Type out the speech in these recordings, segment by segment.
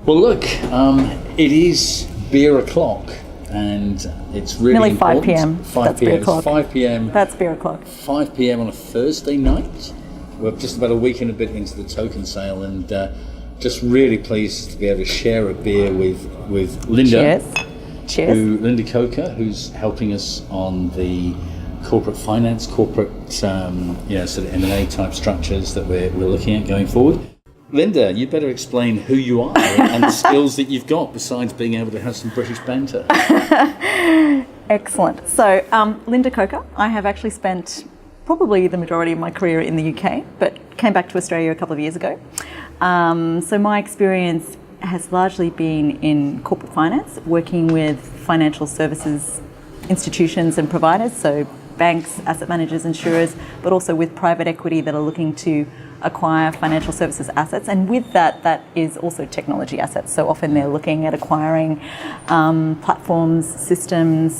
Well, look, it is beer o'clock, and it's really nearly important. 5 p.m. 5 That's p.m. beer o'clock. 5 p.m. That's beer o'clock. 5 p.m. on a Thursday night. We're just about a week and a bit into the token sale, and just really pleased to be able to share a beer with Lynda. Cheers. Lynda Coker, who's helping us on the corporate finance, sort of M&A type structures that we're looking at going forward. Lynda, you better explain who you are and the skills that you've got besides being able to have some British banter. Excellent. So, Lynda Coker, I have actually spent probably the majority of my career in the UK, but came back to Australia a couple of years ago. So my experience has largely been in corporate finance, working with financial services institutions and providers, so banks, asset managers, insurers, but also with private equity that are looking to acquire financial services assets, and with that is also technology assets. So often they're looking at acquiring platforms, systems,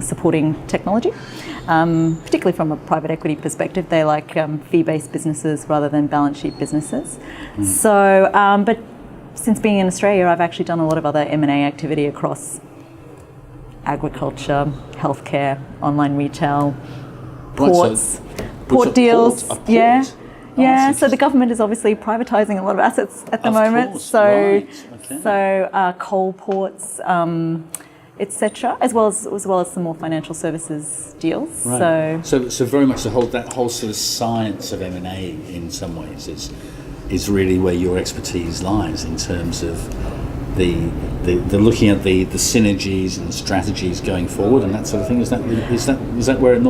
supporting technology. Particularly from a private equity perspective, they like fee-based businesses rather than balance sheet businesses. So, but since being in Australia, I've actually done a lot of other M&A activity across agriculture, healthcare, online retail, ports, port deals. Yeah, so the government is obviously privatising a lot of assets at the moment. Course. So, Okay. coal ports, etc., as well as some more financial services deals. Right. So very much that whole sort of science of M&A in some ways is really where your expertise lies in terms of the looking at the synergies and strategies going forward and that sort of thing. Is that where you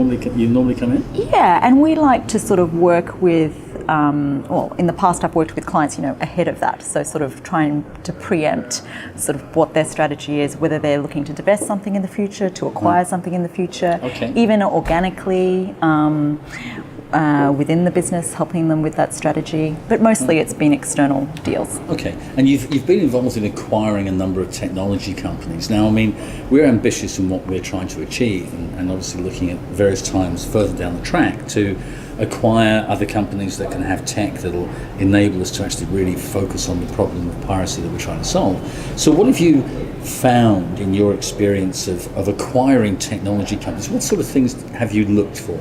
normally come in? Yeah, and we like to sort of work with. In the past I've worked with clients, ahead of that. So sort of trying to preempt sort of what their strategy is, whether they're looking to divest something in the future, to acquire something in the future, even organically within the business, helping them with that strategy. But mostly it's been external deals. Okay, and you've been involved in acquiring a number of technology companies. Now, I mean, we're ambitious in what we're trying to achieve, and obviously looking at various times further down the track to acquire other companies that can have tech that will enable us to actually really focus on the problem of piracy that we're trying to solve. So what have you found in your experience of acquiring technology companies? What sort of things have you looked for?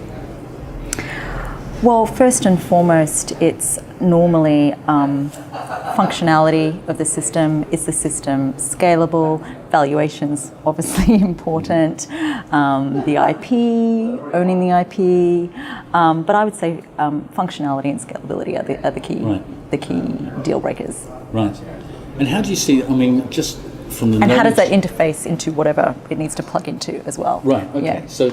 Well, first and foremost, it's normally functionality of the system. Is the system scalable? Valuations, obviously important. The IP, owning the IP. But I would say functionality and scalability are the key deal breakers. Right. And how do you see, just from the And how does that interface into whatever it needs to plug into as well? Right, okay. Yeah. So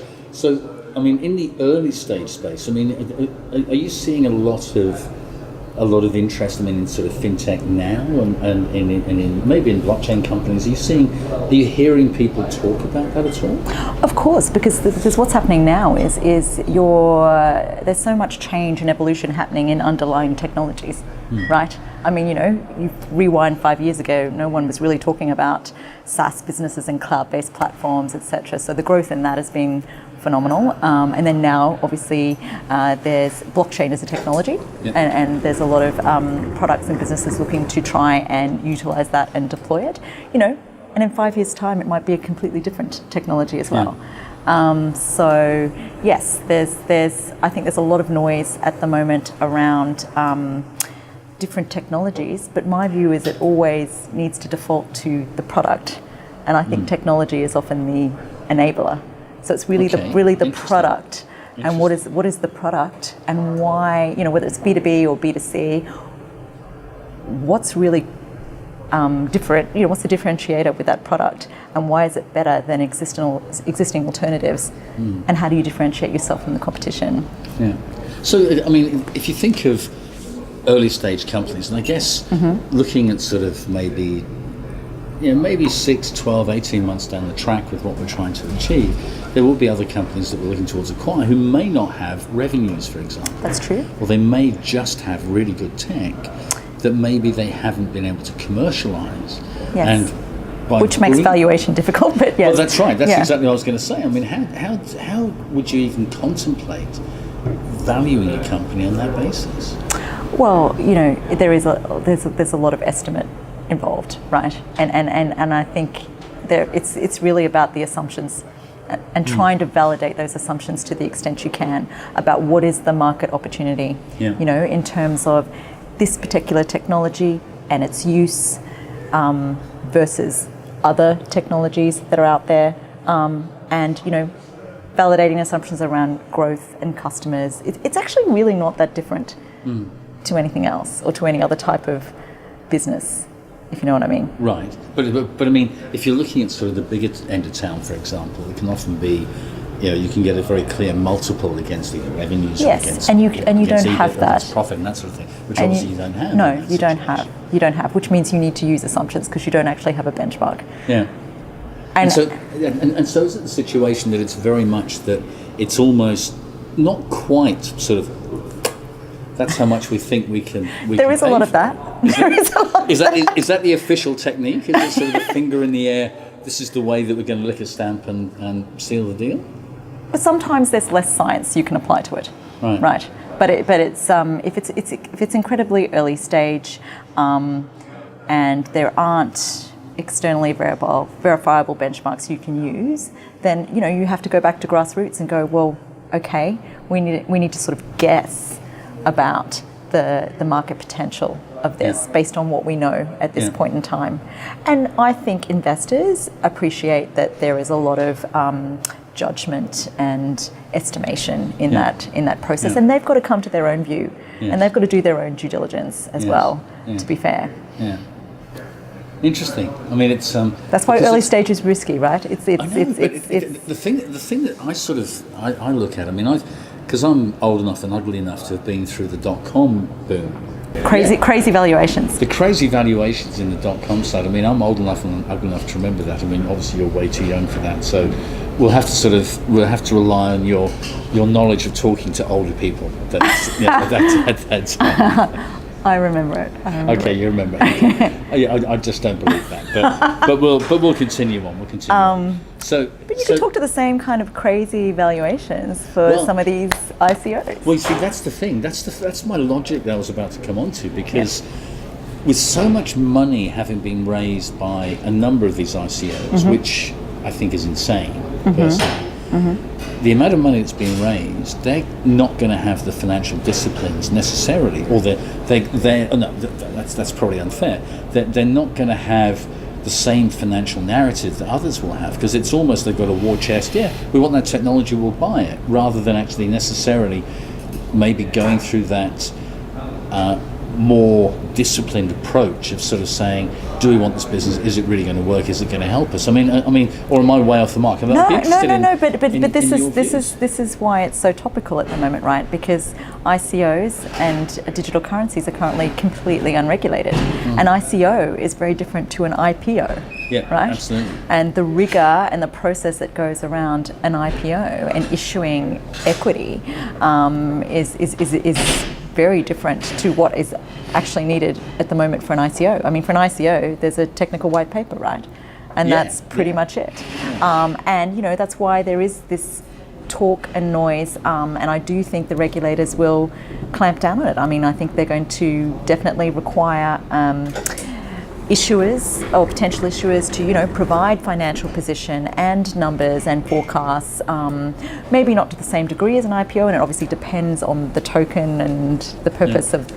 in the early stage space, are you seeing a lot of interest in sort of FinTech now and in maybe in blockchain companies? Are you hearing people talk about that at all? Of course, because what's happening now is there's so much change and evolution happening in underlying technologies, right? You rewind 5 years ago, no one was really talking about SaaS businesses and cloud-based platforms, etc. So the growth in that has been phenomenal. And then now, obviously, there's blockchain as a technology, and there's a lot of products and businesses looking to try and utilize that and deploy it. And in 5 years' time, it might be a completely different technology as well. So yes, I think there's a lot of noise at the moment around different technologies, but my view is it always needs to default to the product, and I think technology is often the enabler. So it's really the product, and what is the product, and why, whether it's B2B or B2C, what's really different, what's the differentiator with that product, and why is it better than existing alternatives, and how do you differentiate yourself from the competition? Yeah. So, if you think of early stage companies, and I guess looking at sort of maybe 6, 12, 18 months down the track with what we're trying to achieve, there will be other companies that we're looking towards acquire who may not have revenues, for example. That's true. Or they may just have really good tech that maybe they haven't been able to commercialize. Yes. Which makes valuation difficult, but yes. Well, that's right. That's exactly what I was going to say. How would you even contemplate valuing a company on that basis? Well, there's a lot of estimate involved, right? And I think it's really about the assumptions and trying to validate those assumptions to the extent you can about what is the market opportunity, in terms of this particular technology and its use versus other technologies that are out there, and validating assumptions around growth and customers. It's actually really not that different to anything else or to any other type of business, if you know what I mean. Right, but I mean, if you're looking at sort of the bigger end of town, for example, it can often be, you can get a very clear multiple against the revenues. Yes, against, and you against don't have that profit and that sort of thing, which obviously you don't have. No, you don't have. You don't have, which means you need to use assumptions because you don't actually have a benchmark. Yeah. And so is it the situation that it's very much that it's almost not quite sort of, that's how much we think we can. There is a lot of that. Is that the official technique? Is it sort of a finger in the air? This is the way that we're going to lick a stamp and seal the deal. But sometimes there's less science you can apply to it. Right. But it's if it's incredibly early stage, and there aren't externally verifiable benchmarks you can use, then you have to go back to grassroots and go, well, okay, we need to sort of guess about the market potential of this based on what we know at this point in time. And I think investors appreciate that there is a lot of judgment and estimation in that process, and they've got to come to their own view, and they've got to do their own due diligence as well, to be fair. Yeah. Interesting. I mean, it's that's why early stage is risky, right? The thing that I sort of I look at. I mean, because I'm old enough and ugly enough to have been through the .com boom. Crazy valuations. The crazy valuations in the .com side. I mean, I'm old enough and ugly enough to remember that. I mean, obviously you're way too young for that. So we'll have to rely on your knowledge of talking to older people. That's I remember it. Okay, you remember it. I just don't believe that. But we'll continue on. But you could talk to the same kind of crazy valuations for some of these ICOs. Well, you see, that's the thing. That's my logic that I was about to come on to, because with so much money having been raised by a number of these ICOs, which I think is insane, personally. The amount of money that's being raised, they're not going to have the financial disciplines necessarily, or that's probably unfair. They're not going to have the same financial narrative that others will have, because it's almost they've got a war chest. Yeah, we want that technology, we'll buy it, rather than actually necessarily maybe going through that more disciplined approach of sort of saying, do we want this business? Is it really going to work? Is it going to help us? I mean, or am I way off the mark? No. But this is why it's so topical at the moment, right? Because ICOs and digital currencies are currently completely unregulated. An ICO is very different to an IPO. Yeah, right? Absolutely. And the rigor and the process that goes around an IPO and issuing equity is very different to what is actually needed at the moment for an ICO. I mean, for an ICO, there's a technical white paper, right? And that's pretty much it. And that's why there is this talk and noise, and I do think the regulators will clamp down on it. I mean, I think they're going to definitely require issuers or potential issuers to provide financial position and numbers and forecasts, maybe not to the same degree as an IPO, and it obviously depends on the token and the purpose of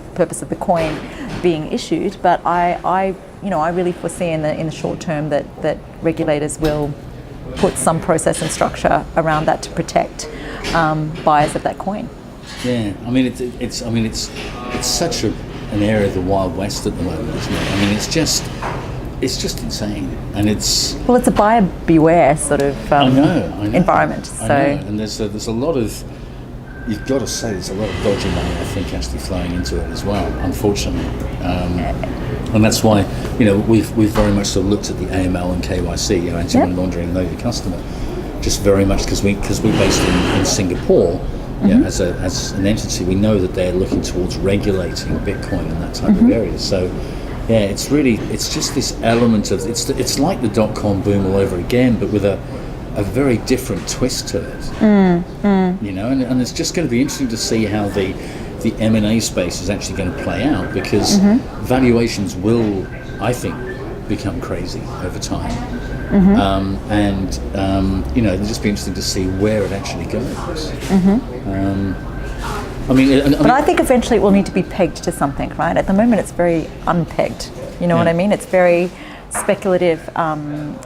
the coin being issued, but I really foresee in the short term that regulators will put some process and structure around that to protect buyers of that coin. Yeah, I mean it's such an area of the Wild West at the moment, isn't it? I mean, it's just insane, and it's a buyer beware sort of environment. I know. And there's a lot of, you've got to say, there's a lot of dodgy money, I think, actually flowing into it as well, unfortunately. And that's why we've very much sort of looked at the AML and KYC, anti-money laundering, and know your customer, just very much because we're based in Singapore. As an entity, we know that they're looking towards regulating Bitcoin and that type of area. So, it's just this element of it's like the .com boom all over again, but with a very different twist to it. And it's just going to be interesting to see how the M&A space is actually going to play out, because valuations will I think, become crazy over time. It'll just be interesting to see where it actually goes. But I think eventually it will need to be pegged to something, right? At the moment, it's very unpegged. You know what I mean? It's very speculative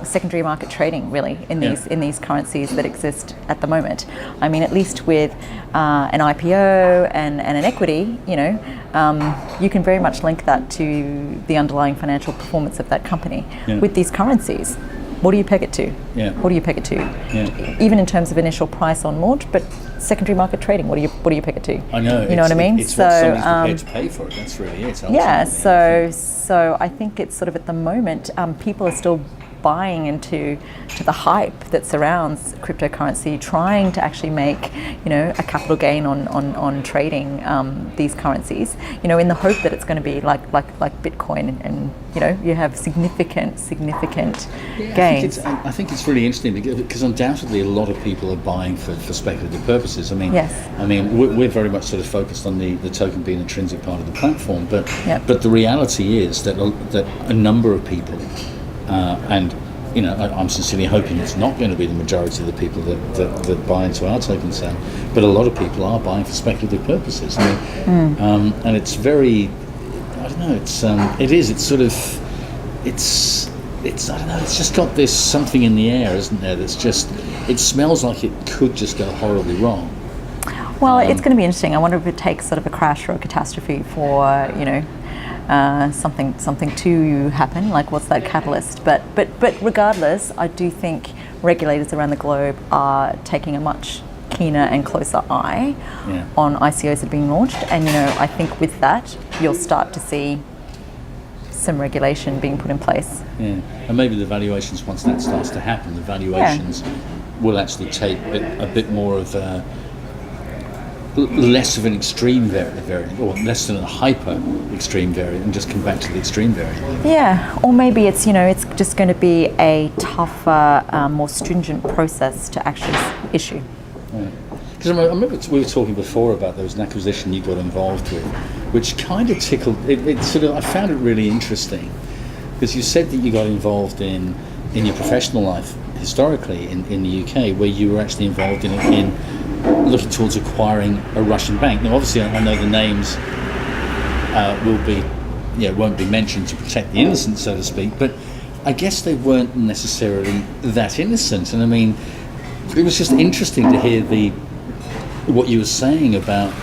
secondary market trading, really, in these currencies that exist at the moment. I mean, at least with an IPO and an equity, you can very much link that to the underlying financial performance of that company. With these currencies, what do you peg it to? What do you peg it to? Even in terms of initial price on launch, but secondary market trading, what do you peg it to? I know. You know what I mean? It's what somebody's prepared to pay for it. That's really it. So I think it's sort of at the moment, people are still buying into the hype that surrounds cryptocurrency, trying to actually make a capital gain on trading these currencies, in the hope that it's going to be like Bitcoin, and you have significant gains. I think it's really interesting because undoubtedly a lot of people are buying for speculative purposes. We're very much sort of focused on the token being an intrinsic part of the platform, but the reality is that a number of people. I'm sincerely hoping it's not going to be the majority of the people that buy into our token sale, but a lot of people are buying for speculative purposes. And it's very, I don't know. It's I don't know. It's just got this something in the air, isn't there? That's just, it smells like it could just go horribly wrong. Well, it's going to be interesting. I wonder if it takes sort of a crash or a catastrophe for something to happen, like what's that catalyst, but regardless, I do think regulators around the globe are taking a much keener and closer eye on ICOs that are being launched, and I think with that you'll start to see some regulation being put in place. And maybe the valuations, once that starts to happen, the valuations will actually take a bit more of a less of an extreme variant, or less than a hyper extreme variant, and just come back to the extreme variant. Or maybe it's it's just going to be a tougher, more stringent process to actually issue. Because I remember we were talking before about there was an acquisition you got involved with, which kind of tickled. I found it really interesting because you said that you got involved in your professional life historically in the UK, where you were actually involved in looking towards acquiring a Russian bank. Now, obviously, I know the names won't be mentioned to protect the innocent, so to speak. But I guess they weren't necessarily that innocent. And it was just interesting to hear what you were saying about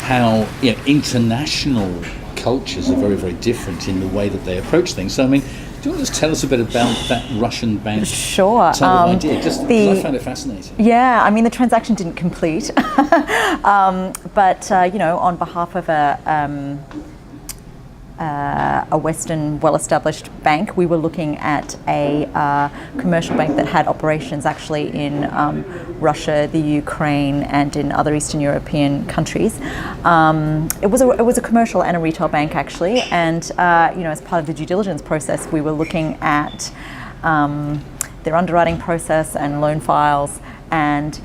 how international cultures are very, very different in the way that they approach things. So, do you want to just tell us a bit about that Russian bank type of idea? Just because I found it fascinating. The transaction didn't complete, but on behalf of a Western well-established bank, we were looking at a commercial bank that had operations actually in Russia, the Ukraine, and in other Eastern European countries. It was a commercial and a retail bank actually, and as part of the due diligence process, we were looking at their underwriting process and loan files, and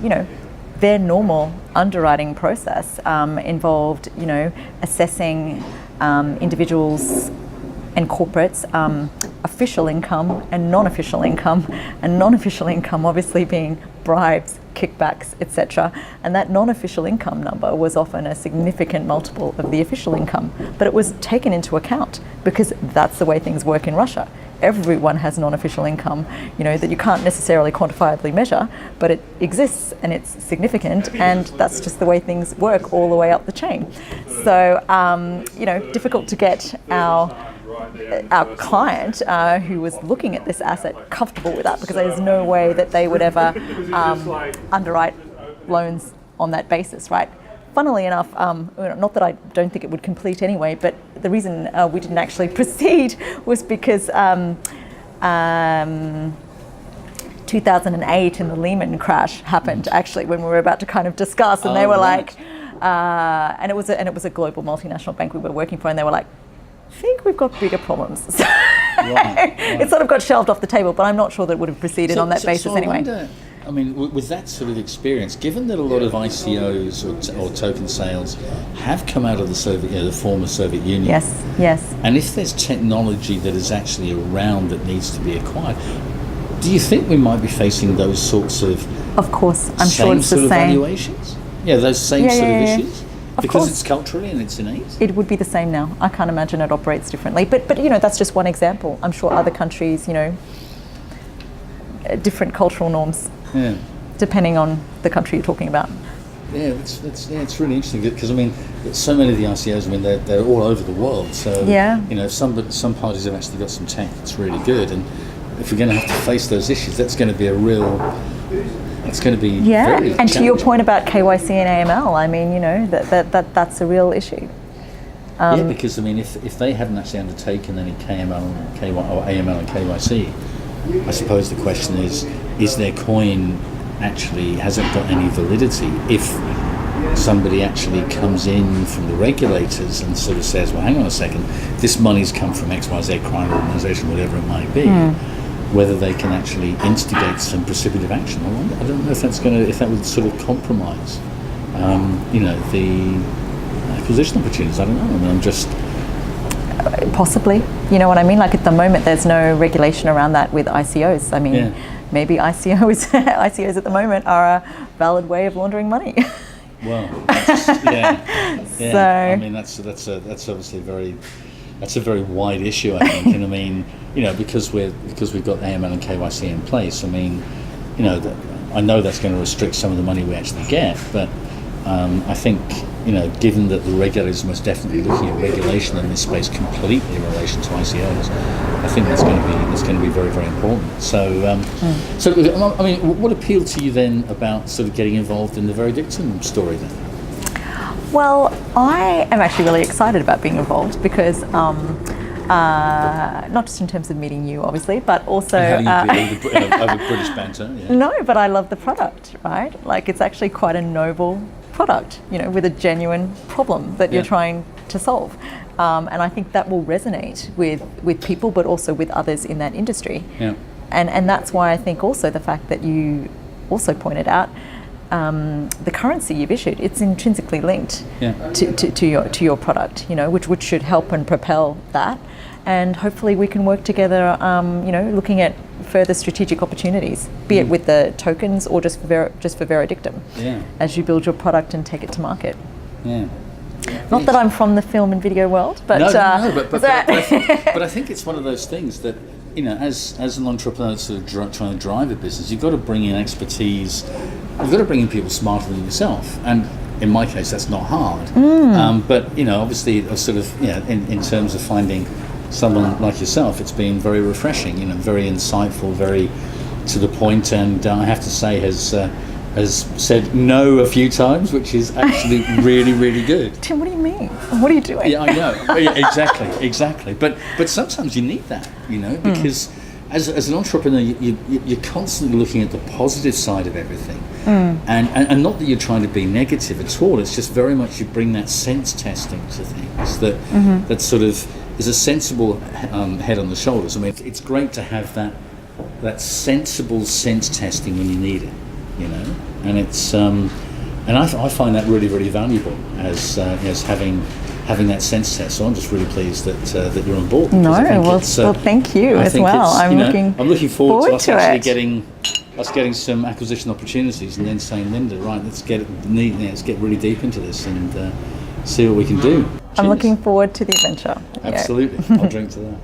their normal underwriting process involved assessing individuals and corporates, official income and non-official income obviously being bribes, kickbacks, etc. And that non-official income number was often a significant multiple of the official income, but it was taken into account because that's the way things work in Russia. Everyone has non-official income, that you can't necessarily quantifiably measure, but it exists and it's significant, and that's just the way things work all the way up the chain. So, difficult to get our client who was looking at this asset comfortable with that, because there's no way that they would ever underwrite loans on that basis, right? Funnily enough, not that I don't think it would complete anyway, but the reason we didn't actually proceed was because 2008 and the Lehman crash happened actually when we were about to kind of discuss, and they were like, and it was a global multinational bank we were working for, and they were like, I think we've got bigger problems. So it sort of got shelved off the table, but I'm not sure that it would have proceeded on that basis anyway. I mean, with that sort of experience, given that a lot of ICOs or token sales have come out of the Soviet, the former Soviet Union. Yes. And if there's technology that is actually around that needs to be acquired, do you think we might be facing those sorts of? Of course, I'm sure it's the same. Valuations? Yeah, those same sort of issues. Because it's culturally and it's innate? It would be the same now. I can't imagine it operates differently. But that's just one example. I'm sure other countries, different cultural norms, depending on the country you're talking about. Yeah, it's really interesting because so many of the ICOs, they're all over the world. So some parties have actually got some tech that's really good, and if we're going to have to face those issues, that's going to be very and to your point about KYC and AML, that's a real issue. Because if they hadn't actually undertaken any AML and KYC, I suppose the question is their coin actually hasn't got any validity if somebody actually comes in from the regulators and sort of says, well, hang on a second, this money's come from XYZ crime organisation, whatever it might be. Whether they can actually instigate some precipitative action. I don't know if that would sort of compromise, the acquisition opportunities. I don't know. I'm just possibly. You know what I mean? Like at the moment, there's no regulation around that with ICOs. Maybe ICOs at the moment are a valid way of laundering money. Well, So that's obviously that's a very wide issue, I think, and because we've got AML and KYC in place. I know that's going to restrict some of the money we actually get, but I think given that the regulators are most definitely looking at regulation in this space completely in relation to ICOs, I think that's going to be very, very important. So, what appealed to you then about sort of getting involved in the Veredictum story then? Well, I am actually really excited about being involved because, not just in terms of meeting you, obviously, but also over British Banter. Yeah. No, but I love the product, right? Like it's actually quite a noble product, with a genuine problem that you're trying to solve, and I think that will resonate with people, but also with others in that industry. Yeah. And that's why I think also the fact that you also pointed out. The currency you've issued, it's intrinsically linked to your product, which should help and propel that, and hopefully we can work together, looking at further strategic opportunities, be it with the tokens or just for Veredictum, as you build your product and take it to market. Yeah. Not that I'm from the film and video world, but but I think it's one of those things that as an entrepreneur sort of trying to drive a business, you've got to bring in expertise. You've got to bring in people smarter than yourself, and in my case, that's not hard. But obviously, sort of in terms of finding someone like yourself, it's been very refreshing. Very insightful, very to the point, and I have to say has said no a few times, which is actually really, really good. Tim, what do you mean? What are you doing? Yeah, I know. Exactly. But sometimes you need that, because as an entrepreneur, you're constantly looking at the positive side of everything, and not that you're trying to be negative at all. It's just very much you bring that sense testing to things that sort of is a sensible head on the shoulders. It's great to have that sensible sense testing when you need it. And it's and I find that really, really valuable as having that sense test. So I'm just really pleased that you're on board. Thank you as well. I'm looking forward to us actually getting some acquisition opportunities, and then saying, Lynda, right, let's get really deep into this and see what we can do. I'm looking forward to the adventure. Absolutely, I'll drink to that.